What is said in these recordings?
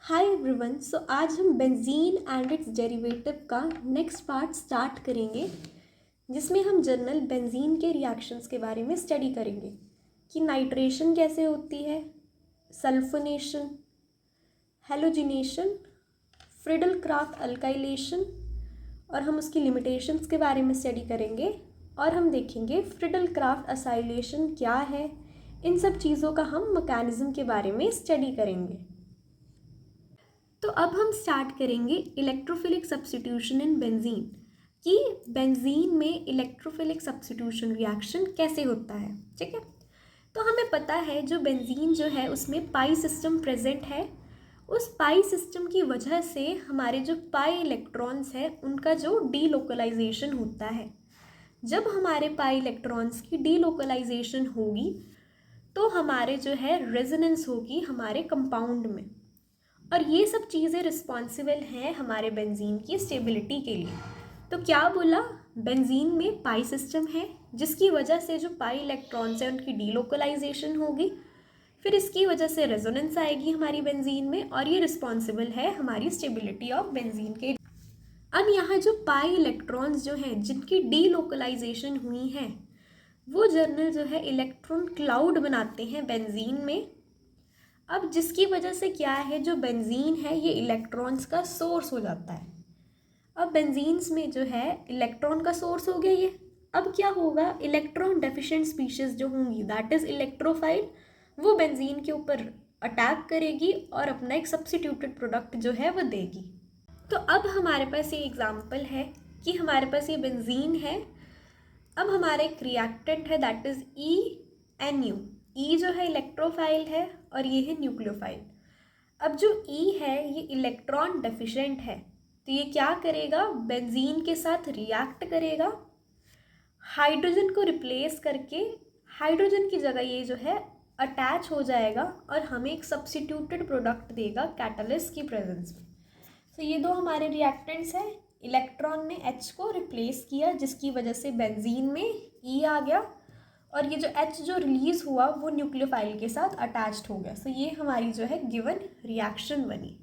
Hi everyone. सो आज हम benzene and it's derivative का नेक्स्ट पार्ट स्टार्ट करेंगे, जिसमें हम जनरल बेंजीन के रिएक्शंस के बारे में स्टडी करेंगे कि नाइट्रेशन कैसे होती है, sulphonation, halogenation, Friedel Crafts alkylation, और हम उसकी लिमिटेशंस के बारे में स्टडी करेंगे। और हम देखेंगे फ्रिडल क्राफ्ट असाइलेशन क्या है। इन सब चीज़ों का हम मैकेनिज्म के बारे में स्टडी करेंगे। तो अब हम स्टार्ट करेंगे इलेक्ट्रोफिलिक सब्स्टिट्यूशन इन बेंजीन कि बेंजीन में इलेक्ट्रोफिलिक सब्स्टिट्यूशन रिएक्शन कैसे होता है। ठीक है, तो हमें पता है जो बेंजीन जो है उसमें पाई सिस्टम प्रेजेंट है। उस पाई सिस्टम की वजह से हमारे जो पाई इलेक्ट्रॉन्स है उनका जो डीलोकलाइजेशन होता है। जब हमारे पाई इलेक्ट्रॉन्स की डीलोकलाइजेशन होगी तो हमारे जो है रेजोनेंस होगी हमारे कंपाउंड में, और ये सब चीज़ें रिस्पॉन्सिबल हैं हमारे बेंजीन की स्टेबिलिटी के लिए। तो क्या बोला, बेंजीन में पाई सिस्टम है जिसकी वजह से जो पाई इलेक्ट्रॉन्स हैं उनकी डीलोकलाइजेशन होगी, फिर इसकी वजह से रेजोनेंस आएगी हमारी बेंजीन में, और ये रिस्पॉन्सिबल है हमारी स्टेबिलिटी ऑफ बेंजीन के। अब यहाँ जो पाई इलेक्ट्रॉन्स जो हैं जिनकी डीलोकलाइजेशन हुई है वो जर्नल जो है इलेक्ट्रॉन क्लाउड बनाते हैं बेंजीन में। अब जिसकी वजह से क्या है, जो बेंजीन है ये इलेक्ट्रॉन्स का सोर्स हो जाता है। अब बेंजीन्स में जो है इलेक्ट्रॉन का सोर्स हो गया ये। अब क्या होगा, इलेक्ट्रॉन डेफिशिएंट स्पीशीज जो होंगी दैट इज़ इलेक्ट्रोफाइल, वो बेंजीन के ऊपर अटैक करेगी और अपना एक सब्स्टिट्यूटेड प्रोडक्ट जो है वो देगी। तो अब हमारे पास ये एग्जाम्पल है कि हमारे पास ये बेंजीन है। अब हमारा एक रिएक्टेंट है दैट इज़ ENU। ई जो है इलेक्ट्रोफाइल है और ये है न्यूक्लियोफाइल। अब जो ई है ये इलेक्ट्रॉन डेफिशिएंट है, तो ये क्या करेगा, बेंजीन के साथ रिएक्ट करेगा, हाइड्रोजन को रिप्लेस करके हाइड्रोजन की जगह ये जो है अटैच हो जाएगा और हमें एक सब्स्टिट्यूटेड प्रोडक्ट देगा कैटलिस्ट की प्रेजेंस में। तो ये दो हमारे रिएक्टेंट्स हैं। इलेक्ट्रॉन ने H को रिप्लेस किया जिसकी वजह से बेंजीन में E आ गया, और ये जो H जो रिलीज हुआ वो न्यूक्लियोफाइल के साथ अटैच्ड हो गया। सो ये हमारी जो है गिवन रिएक्शन बनी।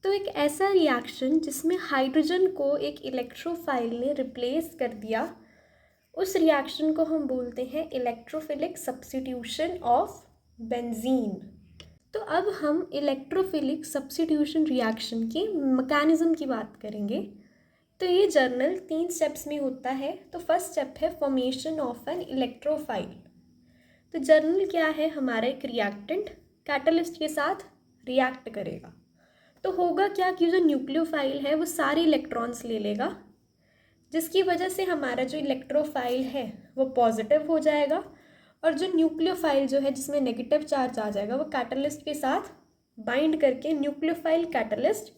तो एक ऐसा रिएक्शन जिसमें हाइड्रोजन को एक इलेक्ट्रोफाइल ने रिप्लेस कर दिया, उस रिएक्शन को हम बोलते हैं इलेक्ट्रोफिलिक सब्स्टिट्यूशन ऑफ बेंजीन। तो अब हम इलेक्ट्रोफिलिक सब्स्टिट्यूशन रिएक्शन के मैकेनिज्म की बात करेंगे। तो ये जर्नल 3 स्टेप्स में होता है। तो फर्स्ट स्टेप है फॉर्मेशन ऑफ एन इलेक्ट्रोफाइल। तो जर्नल क्या है, हमारा एक रिएक्टेंट कैटलिस्ट के साथ रिएक्ट करेगा। तो होगा क्या कि जो न्यूक्लियोफाइल है वो सारे इलेक्ट्रॉन्स ले लेगा, जिसकी वजह से हमारा जो इलेक्ट्रोफाइल है वो पॉजिटिव हो जाएगा, और जो न्यूक्लियोफाइल जो है जिसमें नेगेटिव चार्ज आ जाएगा वो कैटलिस्ट के साथ बाइंड करके न्यूक्लियोफाइल कैटलिस्ट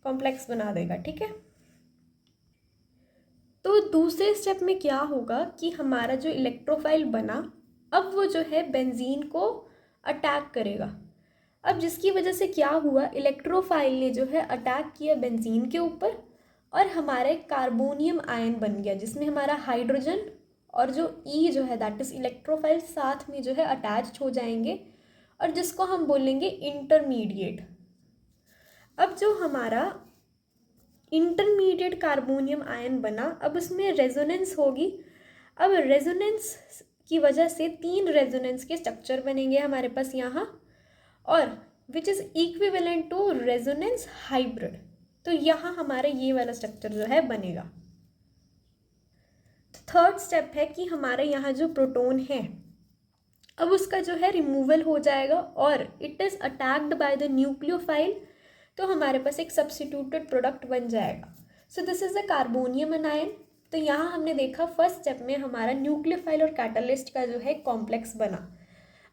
कॉम्प्लेक्स बना देगा। ठीक है, तो दूसरे स्टेप में क्या होगा कि हमारा जो इलेक्ट्रोफाइल बना अब वो जो है बेंजीन को अटैक करेगा। अब जिसकी वजह से क्या हुआ, इलेक्ट्रोफाइल ने जो है अटैक किया बेंजीन के ऊपर, और हमारा एक कार्बोनियम आयन बन गया जिसमें हमारा हाइड्रोजन और जो E जो है दैट इज़ इलेक्ट्रोफाइल साथ में जो है अटैच्ड हो जाएंगे, और जिसको हम बोलेंगे इंटरमीडिएट। अब जो हमारा इंटरमीडिएट कार्बोनियम आयन बना, अब उसमें रेजोनेंस होगी। अब रेजोनेंस की वजह से 3 रेजोनेंस के स्ट्रक्चर बनेंगे हमारे पास यहाँ, और which is equivalent to resonance hybrid. तो यहाँ हमारा ये वाला स्ट्रक्चर जो है बनेगा। थर्ड स्टेप है कि हमारे यहाँ जो प्रोटॉन है अब उसका जो है रिमूवल हो जाएगा और it is attacked by the nucleophile, तो हमारे पास एक सब्स्टिट्यूटेड प्रोडक्ट बन जाएगा। So this is a carbonium anion. तो यहाँ हमने देखा फर्स्ट स्टेप में हमारा न्यूक्लियोफाइल और कैटलिस्ट का जो है कॉम्प्लेक्स बना।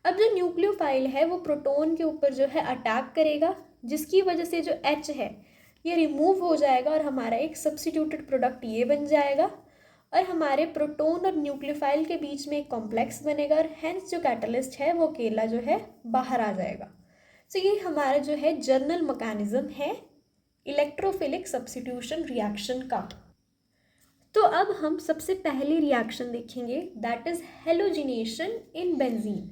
अब जो न्यूक्लियोफाइल है वो प्रोटॉन के ऊपर जो है अटैक करेगा, जिसकी वजह से जो H है ये रिमूव हो जाएगा और हमारा एक सब्स्टिट्यूटेड प्रोडक्ट ये बन जाएगा, और हमारे प्रोटॉन और न्यूक्लियोफाइल के बीच में एक कॉम्प्लेक्स बनेगा, और हेंस जो कैटलिस्ट है वो अकेला जो है बाहर आ जाएगा। तो ये हमारा जो है जर्नल मैकेनिज्म है इलेक्ट्रोफिलिक सब्स्टिट्यूशन रिएक्शन का। तो अब हम सबसे पहले रिएक्शन देखेंगे that is halogenation in benzene.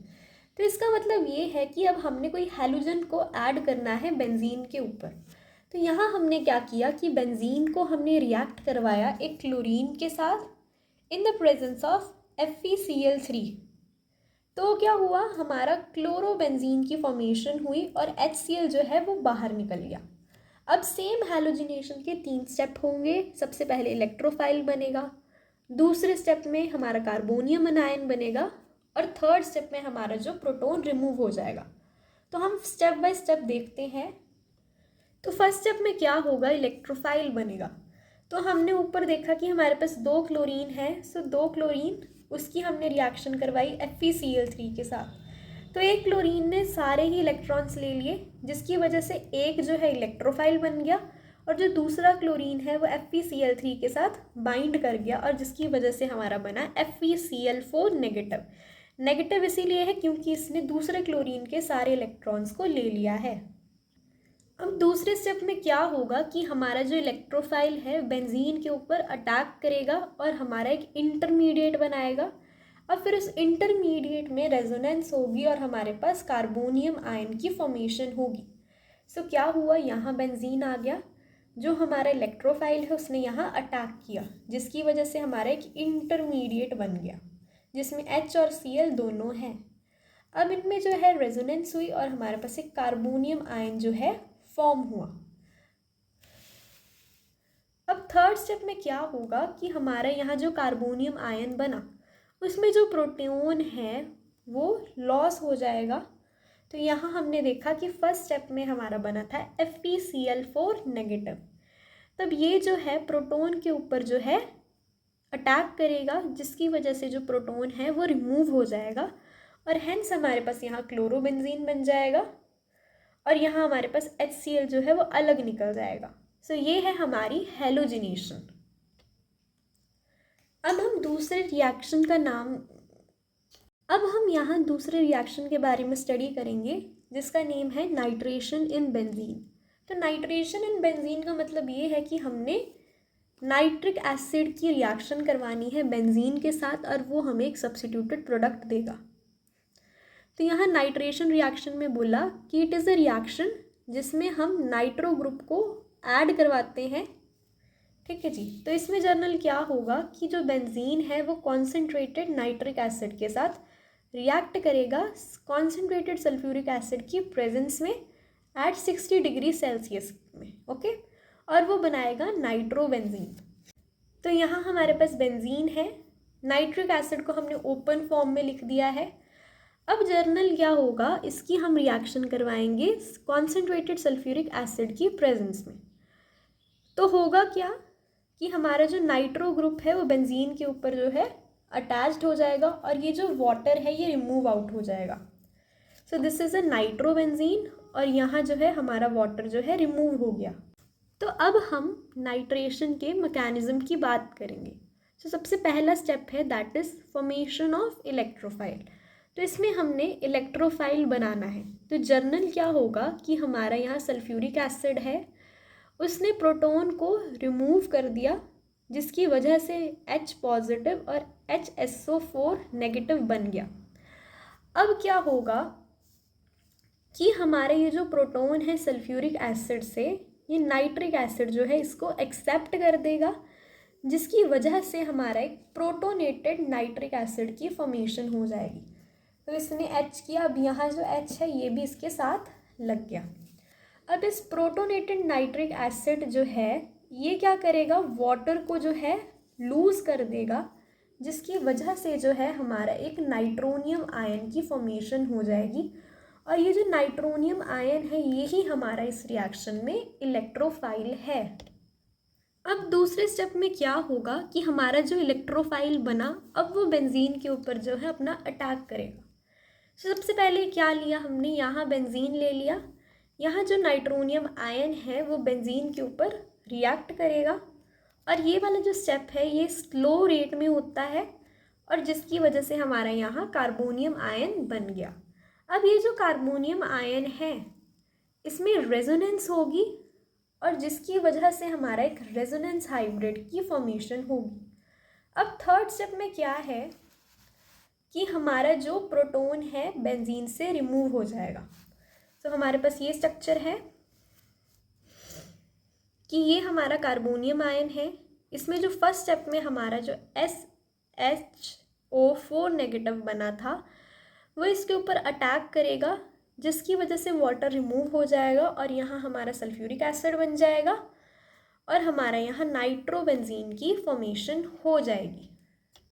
तो इसका मतलब ये है कि अब हमने कोई हैलोजन को ऐड करना है बेंजीन के ऊपर। तो यहाँ हमने क्या किया कि बेंजीन को हमने रिएक्ट करवाया एक क्लोरीन के साथ in the presence of FeCl3। तो क्या हुआ, हमारा क्लोरोबेंजीन की फॉर्मेशन हुई और HCl जो है वो बाहर निकल गया। अब सेम हैलोजिनेशन के 3 स्टेप होंगे। सबसे पहले इलेक्ट्रोफाइल बनेगा, दूसरे स्टेप में हमारा कार्बोनियम अनायन बनेगा और थर्ड स्टेप में हमारा जो प्रोटॉन रिमूव हो जाएगा। तो हम स्टेप बाय स्टेप देखते हैं। तो फर्स्ट स्टेप में क्या होगा, इलेक्ट्रोफाइल बनेगा। तो हमने ऊपर देखा कि हमारे पास 2 क्लोरीन है, सो 2 क्लोरीन उसकी हमने रिएक्शन करवाई FeCl3 के साथ। तो एक क्लोरीन ने सारे ही इलेक्ट्रॉन्स ले लिए, जिसकी वजह से एक जो है इलेक्ट्रोफाइल बन गया और जो दूसरा क्लोरीन है वो FeCl3 के साथ बाइंड कर गया और जिसकी वजह से हमारा बना FeCl4 नेगेटिव। नेगेटिव इसीलिए है क्योंकि इसने दूसरे क्लोरीन के सारे इलेक्ट्रॉन्स को ले लिया है। अब दूसरे स्टेप में क्या होगा कि हमारा जो इलेक्ट्रोफाइल है बेंजीन के ऊपर अटैक करेगा और हमारा एक इंटरमीडिएट बनाएगा। अब फिर उस इंटरमीडिएट में रेजोनेंस होगी और हमारे पास कार्बोनियम आयन की फॉर्मेशन होगी। सो क्या हुआ, यहाँ बेंजीन आ गया, जो हमारा इलेक्ट्रोफाइल है उसने यहाँ अटैक किया, जिसकी वजह से हमारा एक इंटरमीडिएट बन गया जिसमें H और Cl दोनों हैं। अब इनमें जो है रेजोनेंस हुई और हमारे पास एक कार्बोनियम आयन जो है फॉर्म हुआ। अब थर्ड स्टेप में क्या होगा कि हमारा यहाँ जो कार्बोनियम आयन बना उसमें जो प्रोटॉन है वो लॉस हो जाएगा। तो यहाँ हमने देखा कि फर्स्ट स्टेप में हमारा बना था FeCl4 नेगेटिव। तब ये जो है प्रोटॉन के ऊपर जो है अटैक करेगा, जिसकी वजह से जो प्रोटॉन है वो रिमूव हो जाएगा और हेंस हमारे पास यहाँ क्लोरोबेंजीन बन जाएगा और यहाँ हमारे पास HCl जो है वो अलग निकल जाएगा। सो ये है हमारी हैलोजिनेशन। अब हम दूसरे रिएक्शन का नाम अब हम यहाँ दूसरे रिएक्शन के बारे में स्टडी करेंगे जिसका नेम है नाइट्रेशन इन बेंजीन। तो नाइट्रेशन इन बेंजीन का मतलब ये है कि हमने नाइट्रिक एसिड की रिएक्शन करवानी है बेंजीन के साथ और वो हमें एक सब्स्टिट्यूटेड प्रोडक्ट देगा। तो यहाँ नाइट्रेशन रिएक्शन में बोला कि इट इज़ अ रिएक्शन जिसमें हम नाइट्रो ग्रुप को ऐड करवाते हैं। ठीक है जी। तो इसमें जर्नल क्या होगा कि जो बेंजीन है वो कॉन्सेंट्रेटेड नाइट्रिक एसिड के साथ रिएक्ट करेगा कॉन्सेंट्रेटेड सल्फ्यूरिक एसिड की प्रेजेंस में एट 60 डिग्री सेल्सियस में। ओके, और वो बनाएगा नाइट्रोबेंजीन। तो यहाँ हमारे पास बेंजीन है, नाइट्रिक एसिड को हमने ओपन फॉर्म में लिख दिया है। अब जर्नल क्या होगा, इसकी हम रिएक्शन करवाएंगे कॉन्सेंट्रेटेड सल्फ्यूरिक एसिड की प्रेजेंस में। तो होगा क्या कि हमारा जो नाइट्रो ग्रुप है वो बेंजीन के ऊपर जो है अटैच्ड हो जाएगा और ये जो वाटर है ये रिमूव आउट हो जाएगा। So this is a nitrobenzene और यहाँ जो है हमारा वाटर जो है रिमूव हो गया। तो अब हम नाइट्रेशन के मैकेनिज्म की बात करेंगे। तो सबसे पहला स्टेप है that is formation of electrophile. तो इसमें हमने इलेक्ट्रोफाइल बनाना है। तो जर्नल क्या होगा कि हमारा यहाँ सल्फ्यूरिक एसिड है, उसने प्रोटॉन को रिमूव कर दिया जिसकी वजह से H पॉजिटिव और HSO4 नेगेटिव बन गया। अब क्या होगा कि हमारे ये जो प्रोटॉन है सल्फ्यूरिक एसिड से ये नाइट्रिक एसिड जो है इसको एक्सेप्ट कर देगा, जिसकी वजह से हमारा एक प्रोटोनेटेड नाइट्रिक एसिड की फॉर्मेशन हो जाएगी। तो इसने H किया, अब यहाँ जो H है ये भी इसके साथ लग गया। अब इस प्रोटोनेटेड नाइट्रिक एसिड जो है ये क्या करेगा, वाटर को जो है लूज़ कर देगा, जिसकी वजह से जो है हमारा एक नाइट्रोनियम आयन की फॉर्मेशन हो जाएगी और ये जो नाइट्रोनियम आयन है यही हमारा इस रिएक्शन में इलेक्ट्रोफाइल है। अब दूसरे स्टेप में क्या होगा कि हमारा जो इलेक्ट्रोफाइल बना अब वो बेंजीन के ऊपर जो है अपना अटैक करेगा। सबसे पहले क्या लिया हमने, यहाँ बेंजीन ले लिया, यहाँ जो नाइट्रोनियम आयन है वो बेंजीन के ऊपर रिएक्ट करेगा और ये वाला जो स्टेप है ये स्लो रेट में होता है और जिसकी वजह से हमारा यहाँ कार्बोनियम आयन बन गया। अब ये जो कार्बोनियम आयन है इसमें रेजोनेंस होगी और जिसकी वजह से हमारा एक रेजोनेंस हाइब्रिड की फॉर्मेशन होगी। अब थर्ड स्टेप में क्या है कि हमारा जो प्रोटॉन है बेंजीन से रिमूव हो जाएगा। तो हमारे पास ये स्ट्रक्चर है कि ये हमारा कार्बोनियम आयन है। इसमें जो फर्स्ट स्टेप में हमारा जो SHO4 नेगेटिव बना था वो इसके ऊपर अटैक करेगा, जिसकी वजह से वाटर रिमूव हो जाएगा और यहाँ हमारा सल्फ्यूरिक एसिड बन जाएगा और हमारा यहाँ नाइट्रोबेंजीन की फॉर्मेशन हो जाएगी।